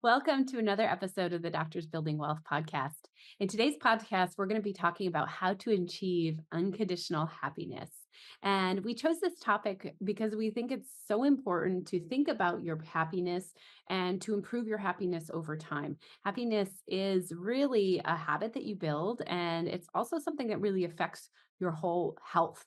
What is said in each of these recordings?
Welcome to another episode of the Doctors Building Wealth podcast. In today's podcast, we're going to be talking about how to achieve unconditional happiness. And we chose this topic because we think it's so important to think about your happiness and to improve your happiness over time. Happiness is really a habit that you build, and it's also something that really affects your whole health.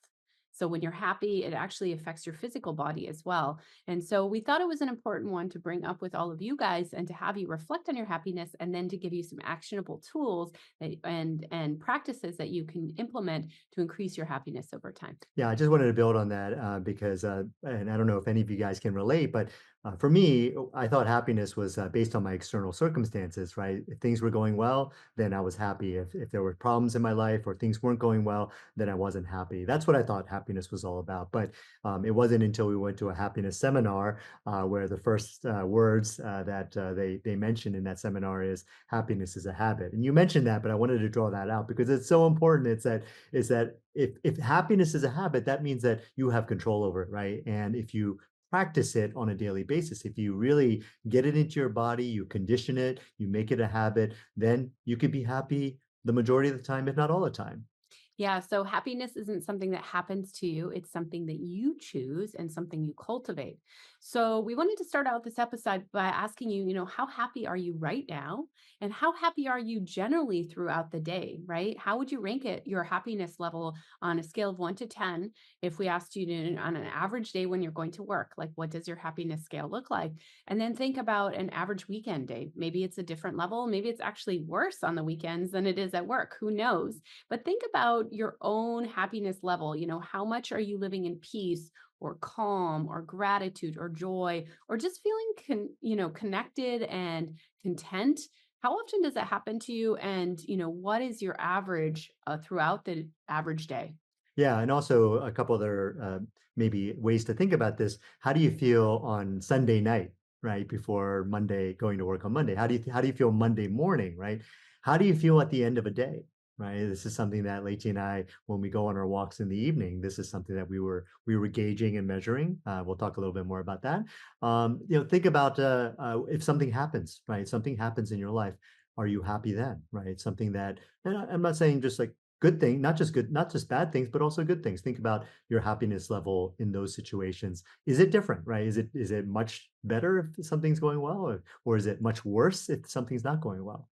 So when you're happy, it actually affects your physical body as well. And so we thought it was an important one to bring up with all of you guys and to have you reflect on your happiness and then to give you some actionable tools and practices that you can implement to increase your happiness over time. Yeah, I just wanted to build on that because, and I don't know if any of you guys can relate, but for me, I thought happiness was based on my external circumstances, right? If things were going well, then I was happy. If there were problems in my life or things weren't going well, then I wasn't happy. That's what I thought happiness was all about. But it wasn't until we went to a happiness seminar where the first words that they mentioned in that seminar is happiness is a habit. And you mentioned that, but I wanted to draw that out because it's so important. It's that if happiness is a habit, that means that you have control over it, right? And if you practice it on a daily basis, if you really get it into your body, you condition it, you make it a habit, then you could be happy the majority of the time, if not all the time. Yeah, so happiness isn't something that happens to you. It's something that you choose and something you cultivate. So, we wanted to start out this episode by asking you, how happy are you right now? And how happy are you generally throughout the day, right? How would you rank it, your happiness level on a scale of 1 to 10? If we asked you to, on an average day when you're going to work, like what does your happiness scale look like? And then think about an average weekend day. Maybe it's a different level. Maybe it's actually worse on the weekends than it is at work. Who knows? But think about your own happiness level. How much are you living in peace or calm or gratitude or joy or just feeling connected and content? How often does that happen to you? And what is your average throughout the average day? Yeah, and also a couple other maybe ways to think about this. How do you feel on Sunday night, right? Before Monday, going to work on Monday. How do you feel Monday morning, right? How do you feel at the end of a day, right? This is something that Leite and I, when we go on our walks in the evening, this is something that we were gauging and measuring. We'll talk a little bit more about that. Think about if something happens, right? Something happens in your life. Are you happy then, right? Something that, and I'm not saying just like good thing, not just bad things, but also good things. Think about your happiness level in those situations. Is it different, right? Is it much better if something's going well, or is it much worse if something's not going well?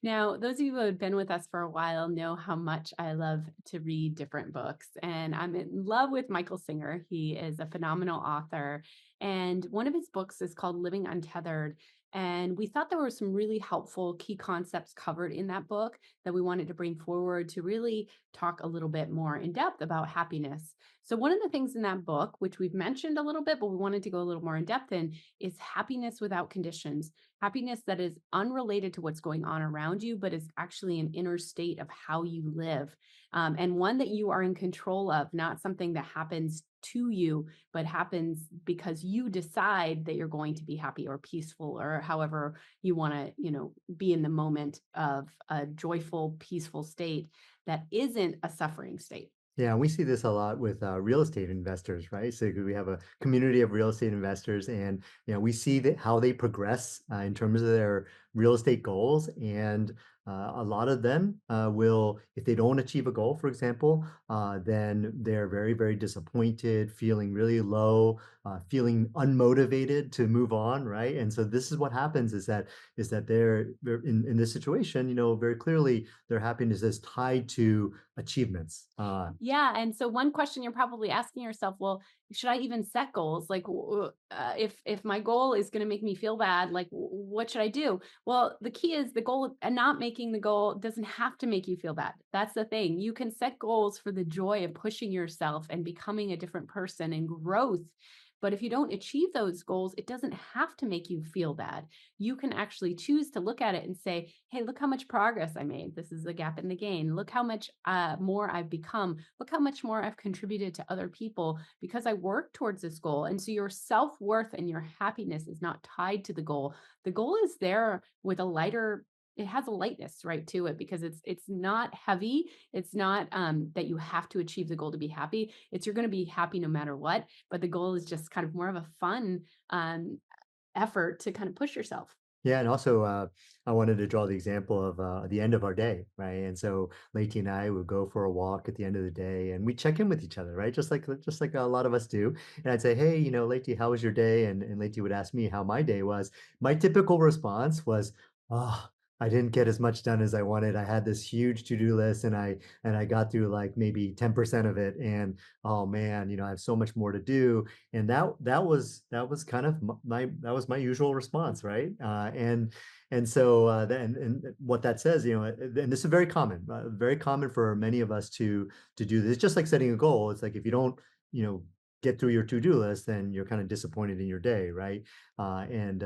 Now, those of you who have been with us for a while know how much I love to read different books. And I'm in love with Michael Singer. He is a phenomenal author. And one of his books is called Living Untethered. And we thought there were some really helpful key concepts covered in that book that we wanted to bring forward to really talk a little bit more in depth about happiness. So, one of the things in that book, which we've mentioned a little bit, but we wanted to go a little more in depth in, is happiness without conditions. Happiness that is unrelated to what's going on around you, but is actually an inner state of how you live, and one that you are in control of, not something that happens to you, but happens because you decide that you're going to be happy or peaceful or however you want to, be in the moment of a joyful, peaceful state that isn't a suffering state. Yeah, we see this a lot with real estate investors, right? So we have a community of real estate investors, and we see that how they progress in terms of their real estate goals. And a lot of them will, if they don't achieve a goal, for example, then they're very, very disappointed, feeling really low, feeling unmotivated to move on, right? And so this is what happens is that they're in this situation, very clearly their happiness is tied to achievements. Yeah, and so one question you're probably asking yourself, well, should I even set goals? Like, if my goal is going to make me feel bad, like, what should I do? Well, the key is the goal, and not making the goal doesn't have to make you feel bad. That's the thing. You can set goals for the joy of pushing yourself and becoming a different person and growth. But if you don't achieve those goals, it doesn't have to make you feel bad. You can actually choose to look at it and say, hey, look how much progress I made. This is the gap in the gain. Look how much more I've become. Look how much more I've contributed to other people because I worked towards this goal. And so your self worth and your happiness is not tied to the goal. The goal is there with a lighter. It has a lightness right to it because it's not heavy. It's not that you have to achieve the goal to be happy. It's you're going to be happy no matter what. But the goal is just kind of more of a fun effort to kind of push yourself. Yeah, and also, I wanted to draw the example of, the end of our day, right? And so Lacey and I would go for a walk at the end of the day, and we check in with each other, right? Just like a lot of us do. And I'd say, "Hey, Lacey, how was your day?" And Lacey would ask me how my day was. My typical response was, "Oh, I didn't get as much done as I wanted. I had this huge to-do list, and I got through like maybe 10% of it. And oh man, I have so much more to do." And that was kind of my that was my usual response, right? And so then and what that says, and this is very common for many of us to do this. Just like setting a goal, it's like if you don't, you know, get through your to-do list, then you're kind of disappointed in your day, right? And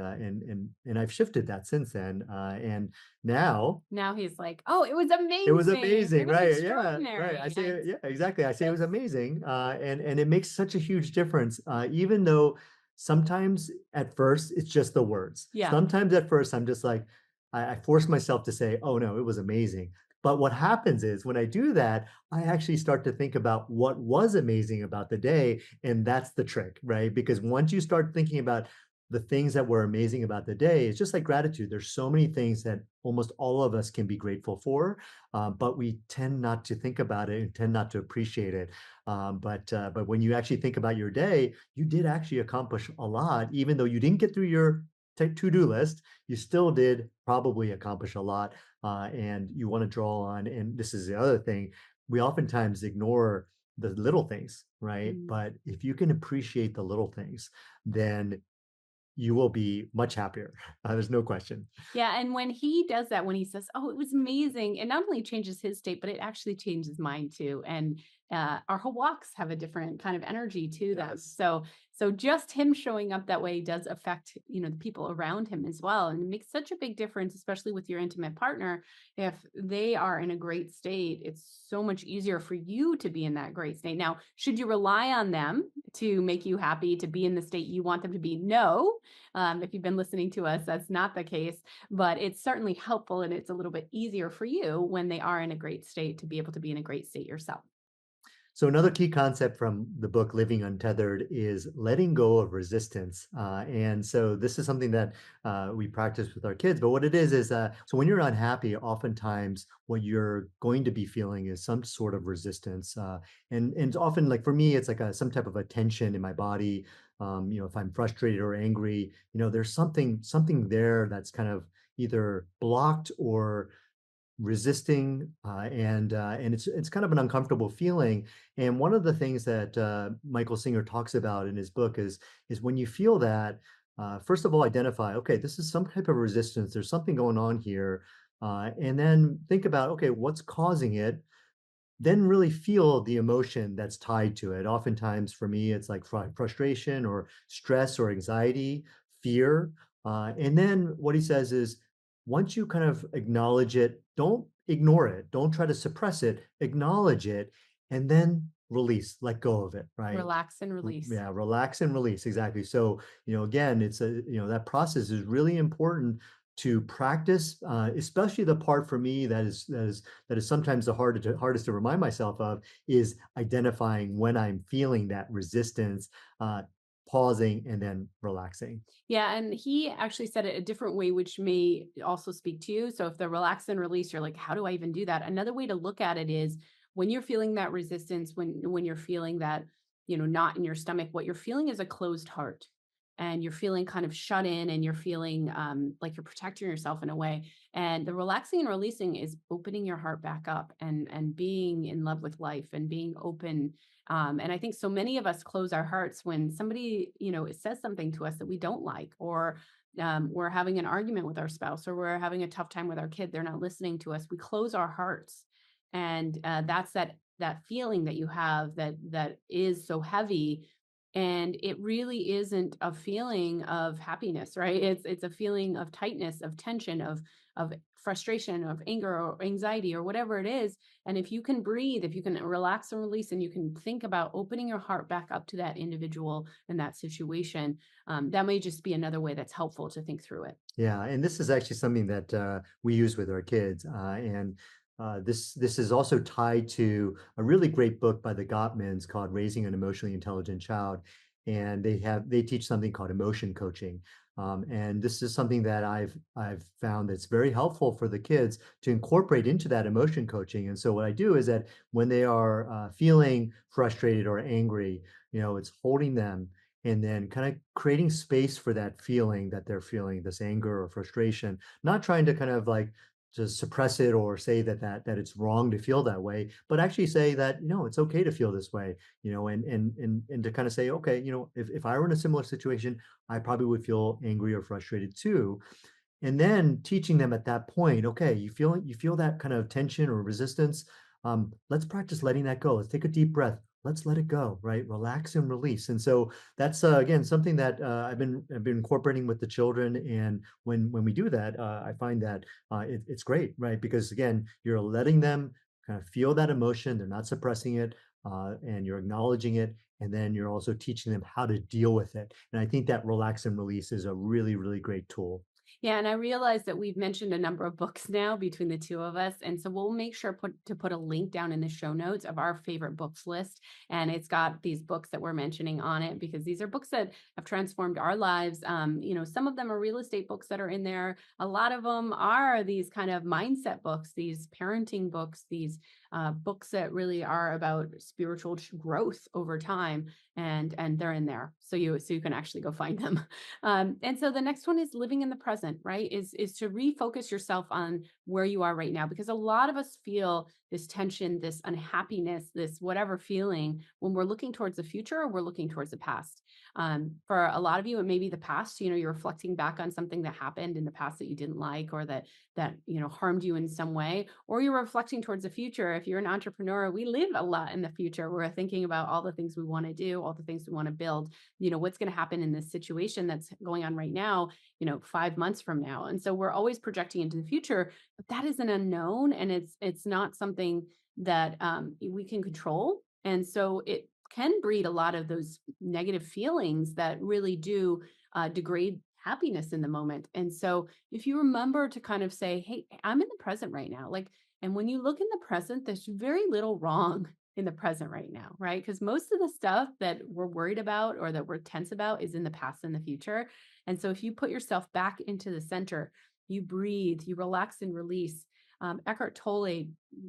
I've shifted that since then, and now Now he's like, "Oh, it was it was amazing. It amazing, was right, yeah, right, I extraordinary." say And yeah, exactly, I say it was that's amazing, and it makes such a huge difference, even though sometimes at first it's just the words. yeah. Sometimes at first I'm just like, I force myself to say, "Oh, no, it was amazing." But what happens is when I do that, I actually start to think about what was amazing about the day, and that's the trick, right? Because once you start thinking about the things that were amazing about the day, it's just like gratitude. There's so many things that almost all of us can be grateful for, but we tend not to think about it and tend not to appreciate it. But when you actually think about your day, you did actually accomplish a lot, even though you didn't get through your to-do list. You still did probably accomplish a lot, and you want to draw on. And this is the other thing: we oftentimes ignore the little things, right? Mm. But if you can appreciate the little things, then you will be much happier. There's no question. Yeah, and when he does that, when he says, "Oh, it was amazing," it not only changes his state, but it actually changes mine too. And our whole walks have a different kind of energy to them. Yes. So just him showing up that way does affect, the people around him as well. And it makes such a big difference, especially with your intimate partner. If they are in a great state, it's so much easier for you to be in that great state. Now, should you rely on them to make you happy, to be in the state you want them to be? No. If you've been listening to us, that's not the case, but it's certainly helpful and it's a little bit easier for you when they are in a great state to be able to be in a great state yourself. So another key concept from the book Living Untethered is letting go of resistance. And so this is something that we practice with our kids. But what it is so when you're unhappy, oftentimes what you're going to be feeling is some sort of resistance. And it's often like for me, it's like some type of a tension in my body. If I'm frustrated or angry, there's something there that's kind of either blocked or resisting, and it's kind of an uncomfortable feeling. And one of the things that Michael Singer talks about in his book is when you feel that, first of all, identify, okay, this is some type of resistance. There's something going on here, and then think about, okay, what's causing it, then really feel the emotion that's tied to it. Oftentimes, for me, it's like frustration or stress or anxiety, fear. And then what he says is once you kind of acknowledge it, don't ignore it, don't try to suppress it, acknowledge it, and then release, let go of it, right? Relax and release. Yeah, relax and release. Exactly. So, again, that process is really important to practice, especially the part for me that is sometimes the hardest to remind myself of is identifying when I'm feeling that resistance, pausing and then relaxing. Yeah, and he actually said it a different way, which may also speak to you. So if the relax and release, you're like, how do I even do that? Another way to look at it is when you're feeling that resistance, when you're feeling that, not in your stomach, what you're feeling is a closed heart. And you're feeling kind of shut in and you're feeling like you're protecting yourself in a way. And the relaxing and releasing is opening your heart back up and being in love with life and being open, and I think so many of us close our hearts when somebody, says something to us that we don't like, or we're having an argument with our spouse, or we're having a tough time with our kid. They're not listening to us. We close our hearts, and that's that feeling that you have that is so heavy, and it really isn't a feeling of happiness, right? It's a feeling of tightness, of tension, of frustration, of anger or anxiety or whatever it is. And if you can breathe, if you can relax and release, and you can think about opening your heart back up to that individual and that situation, that may just be another way that's helpful to think through it. Yeah, and this is actually something that we use with our kids, and this is also tied to a really great book by the Gottmans called "Raising an Emotionally Intelligent Child." and they teach something called emotion coaching. And this is something that I've found that's very helpful for the kids to incorporate into that emotion coaching. And so what I do is that when they are feeling frustrated or angry, it's holding them and then kind of creating space for that feeling that they're feeling, this anger or frustration, not trying to kind of like just suppress it or say that it's wrong to feel that way, but actually say that, it's okay to feel this way, and to kind of say, okay, if I were in a similar situation, I probably would feel angry or frustrated too. And then teaching them at that point, okay, you feel that kind of tension or resistance. Let's practice letting that go. Let's take a deep breath. Let's let it go, right? Relax and release. And so that's again something that I've been incorporating with the children. And when we do that, I find that it's great, right? Because again, you're letting them kind of feel that emotion. They're not suppressing it, and you're acknowledging it. And then you're also teaching them how to deal with it. And I think that relax and release is a really, really great tool. Yeah, and I realize that we've mentioned a number of books now between the two of us, and so we'll make sure to put a link down in the show notes of our favorite books list, and it's got these books that we're mentioning on it because these are books that have transformed our lives. Some of them are real estate books that are in there. A lot of them are these kind of mindset books, these parenting books, these books that really are about spiritual growth over time, and they're in there, so you can actually go find them. And so the next one is living in the present, right? Is to refocus yourself on where you are right now, because a lot of us feel this tension, this unhappiness, this whatever feeling when we're looking towards the future or we're looking towards the past. For a lot of you, it may be the past. You're reflecting back on something that happened in the past that you didn't like, or that harmed you in some way, or you're reflecting towards the future. If you're an entrepreneur, we live a lot in the future. We're thinking about all the things we want to do, all the things we want to build, what's going to happen in this situation that's going on right now, 5 months from now. And so we're always projecting into the future, but that is an unknown, and it's not something that we can control. And so it can breed a lot of those negative feelings that really do degrade happiness in the moment. And so if you remember to kind of say, hey, I'm in the present right now, like, and when you look in the present, there's very little wrong in the present right now, right? Because most of the stuff that we're worried about or that we're tense about is in the past and the future. And so if you put yourself back into the center, you breathe, you relax and release. Eckhart Tolle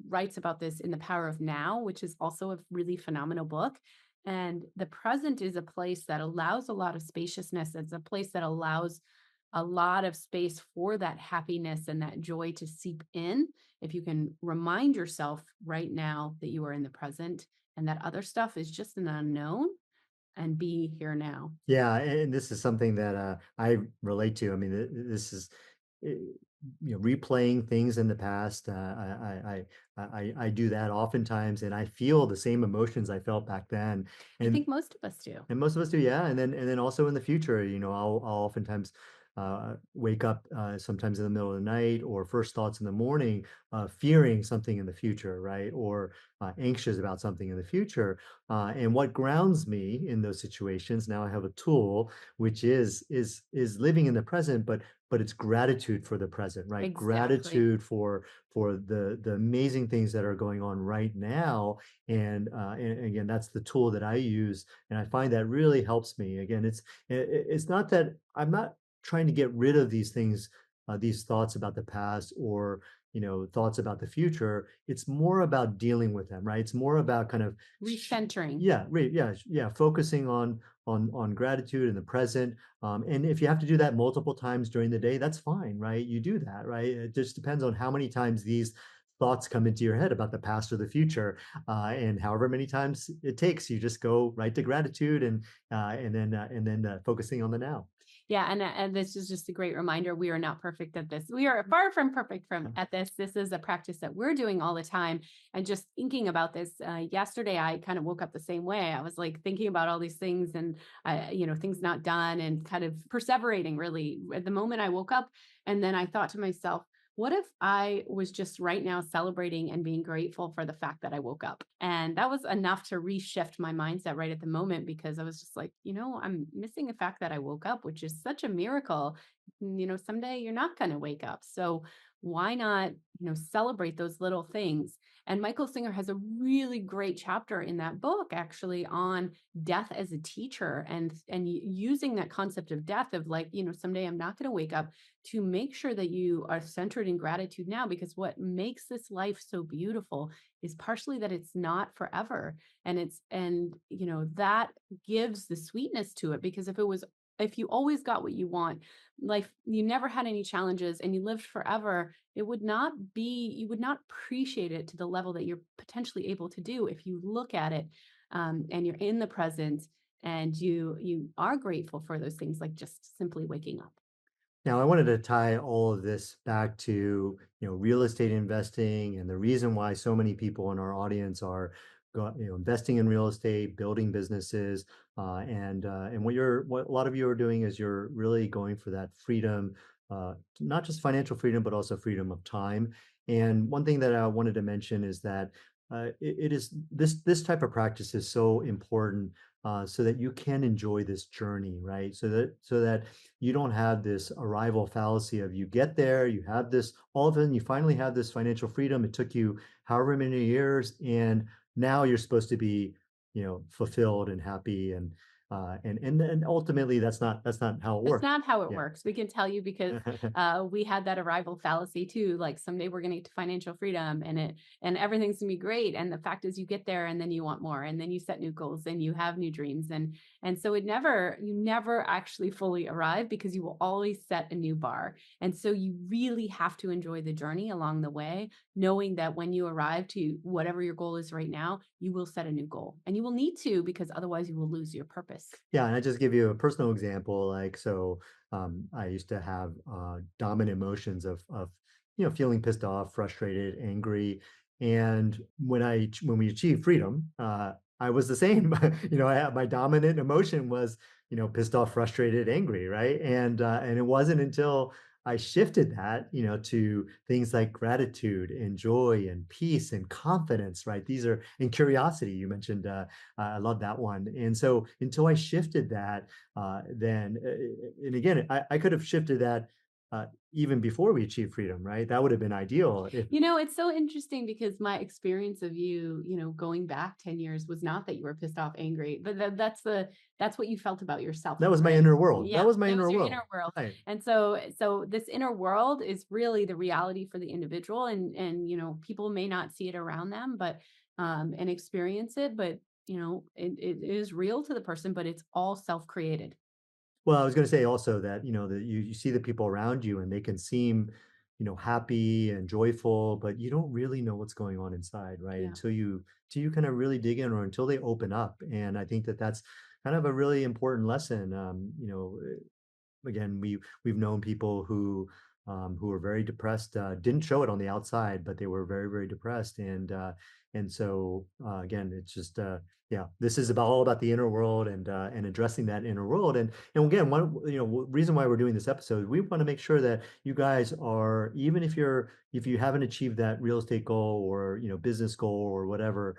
writes about this in The Power of Now, which is also a really phenomenal book. And the present is a place that allows a lot of spaciousness. It's a place that allows a lot of space for that happiness and that joy to seep in. If you can remind yourself right now that you are in the present and that other stuff is just an unknown, and be here now. Yeah, and this is something that I relate to. I mean, this is eh, replaying things in the past. I do that oftentimes, and I feel the same emotions I felt back then. I And think most of us do. and most of us do, yeah. And then also in the future, I'll oftentimes wake up sometimes in the middle of the night or first thoughts in the morning, fearing something in the future, right? Or anxious about something in the future. And what grounds me in those situations, now I have a tool, which is living in the present, but it's gratitude for the present, right? Exactly. Gratitude for the amazing things that are going on right now. And again, that's the tool that I use, and I find that really helps me. Again, it's not that I'm not trying to get rid of these things, these thoughts about the past or thoughts about the future. It's more about dealing with them, right? It's more about kind of Recentering. yeah, yeah, focusing on gratitude in the present. And if you have to do that multiple times during the day, that's fine, right? You do that, right? It just depends on how many times these thoughts come into your head about the past or the future, and however many times it takes, you just go right to gratitude and then focusing on the now. Yeah, and this is just a great reminder, we are not perfect at this. We are far from perfect from Uh, at this. This is a practice that we're doing all the time, and just thinking about this, yesterday, I kind of woke up the same way. I was, like, thinking about all these things and, things not done and kind of perseverating really at the moment I woke up, and then I thought to myself, what if I was just right now celebrating and being grateful for the fact that I woke up? And that was enough to reshift my mindset right at the moment, because I was just like, I'm missing the fact that I woke up, which is such a miracle. Someday you're not going to wake up. So why not, celebrate those little things? And Michael Singer has a really great chapter in that book actually on death as a teacher, and using that concept of death, of like, someday I'm not going to wake up, to make sure that you are centered in gratitude now, because what makes this life so beautiful is partially that it's not forever. And that gives the sweetness to it, because if you always got what you want, life, you never had any challenges and you lived forever, you would not appreciate it to the level that you're potentially able to do if you look at it, and you're in the present, and you are grateful for those things, like just simply waking up. Now, I wanted to tie all of this back to, real estate investing and the reason why so many people in our audience are, investing in real estate, building businesses, and what a lot of you are doing is you're really going for that freedom, not just financial freedom, but also freedom of time. And one thing that I wanted to mention is that it is this type of practice is so important, so that you can enjoy this journey, right? So that you don't have this arrival fallacy of you get there, you have this, all of a sudden you finally have this financial freedom. It took you however many years, and now you're supposed to be, fulfilled and happy, and ultimately that's not how it That's works. not how it Yeah. works. We can tell you because we had that arrival fallacy too. Like someday we're going to get to financial freedom, and everything's going to be great. And the fact is, you get there and then you want more, and then you set new goals and you have new dreams, and so you never actually fully arrive, because you will always set a new bar. And so you really have to enjoy the journey along the way, knowing that when you arrive to whatever your goal is right now, you will set a new goal, and you will need to, because otherwise you will lose your purpose. Yeah, and I just give you a personal example. Like, so I used to have dominant emotions of feeling pissed off, frustrated, angry, and when we achieved freedom, I was the same. I had my dominant emotion was pissed off, frustrated, angry, right? And it wasn't until I shifted that to things like gratitude and joy and peace and confidence, right? These are and curiosity. You mentioned. I love that one. And so until I shifted that, then, and again, I could have shifted that even before we achieved freedom, right? That would have been ideal if It's so interesting, because my experience of you, going back 10 years, was not that you were pissed off, angry, but that's what you felt about yourself, that was my right? inner world. Yeah, That was my that was inner your world. inner world. Right. And so this inner world is really the reality for the individual, and people may not see it around them, but and experience it, but it is real to the person, but it's all self-created. Well, I was going to say also that, that you see the people around you and they can seem, happy and joyful, but you don't really know what's going on inside, right? Yeah. Until you kind of really dig in, or until they open up. And I think that that's kind of a really important lesson. Again, we've known people who were very depressed, didn't show it on the outside, but they were very, very depressed. And so again, it's just yeah, this is all about the inner world, and addressing that inner world. And again, one reason why we're doing this episode, we want to make sure that you guys are, even if you haven't achieved that real estate goal, or business goal, or whatever,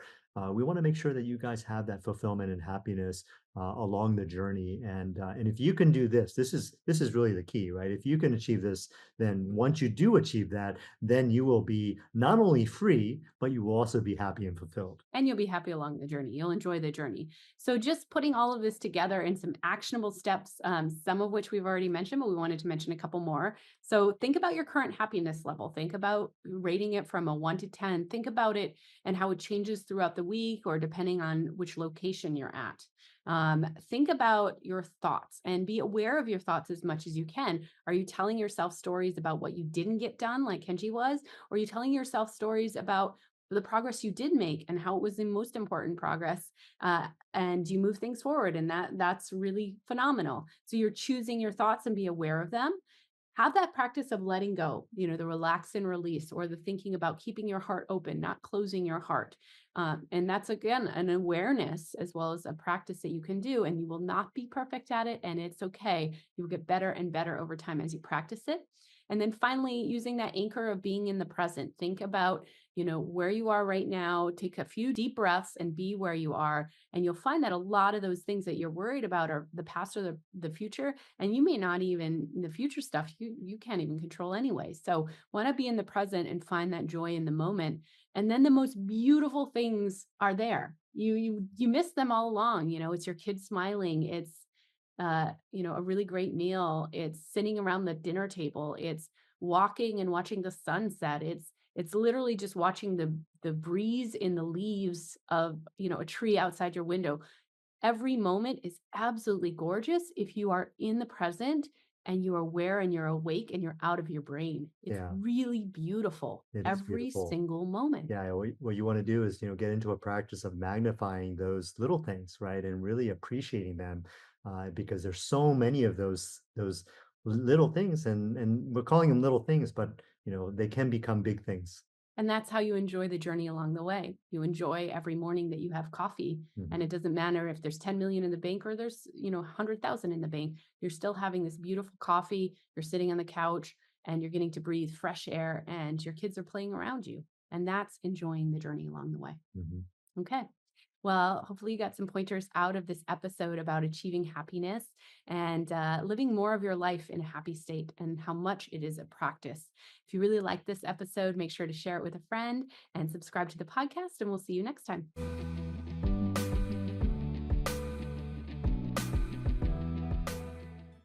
we want to make sure that you guys have that fulfillment and happiness along the journey. And if you can do this, this is really the key, right? If you can achieve this, then once you do achieve that, then you will be not only free, but you will also be happy and fulfilled. And you'll be happy along the journey. You'll enjoy the journey. So, just putting all of this together in some actionable steps, some of which we've already mentioned, but we wanted to mention a couple more. So, think about your current happiness level. Think about rating it from a 1 to 10. Think about it and how it changes throughout the week, or depending on which location you're at. Think about your thoughts and be aware of your thoughts as much as you can. Are you telling yourself stories about what you didn't get done, like Kenji was? Or are you telling yourself stories about the progress you did make and how it was the most important progress, and you move things forward, and that's really phenomenal. So you're choosing your thoughts and be aware of them. Have that practice of letting go, the relax and release, or the thinking about keeping your heart open, not closing your heart. And that's, again, an awareness as well as a practice that you can do, and you will not be perfect at it, and it's okay. You'll get better and better over time as you practice it. And then finally, using that anchor of being in the present. Think about, where you are right now. Take a few deep breaths and be where you are. And you'll find that a lot of those things that you're worried about are the past or the future. And you may not even, the future stuff, you can't even control anyway. So want to be in the present and find that joy in the moment. And then the most beautiful things are there. You miss them all along. It's your kids smiling. It's a really great meal. It's sitting around the dinner table. It's walking and watching the sunset. It's literally just watching the breeze in the leaves of, a tree outside your window. Every moment is absolutely gorgeous if you are in the present and you're aware and you're awake and you're out of your brain. It's Yeah, really beautiful it is every beautiful. single moment. Yeah, what you want to do is, get into a practice of magnifying those little things, right? And really appreciating them, because there's so many of those little things, and we're calling them little things, but they can become big things. And that's how you enjoy the journey along the way. You enjoy every morning that you have coffee. And Mhm, it doesn't matter if there's 10 million in the bank or there's, 100,000 in the bank. You're still having this beautiful coffee. You're sitting on the couch and you're getting to breathe fresh air and your kids are playing around you. And that's enjoying the journey along the way. mhm, Okay. Well, hopefully you got some pointers out of this episode about achieving happiness and living more of your life in a happy state and how much it is a practice. If you really like this episode, make sure to share it with a friend and subscribe to the podcast, and we'll see you next time.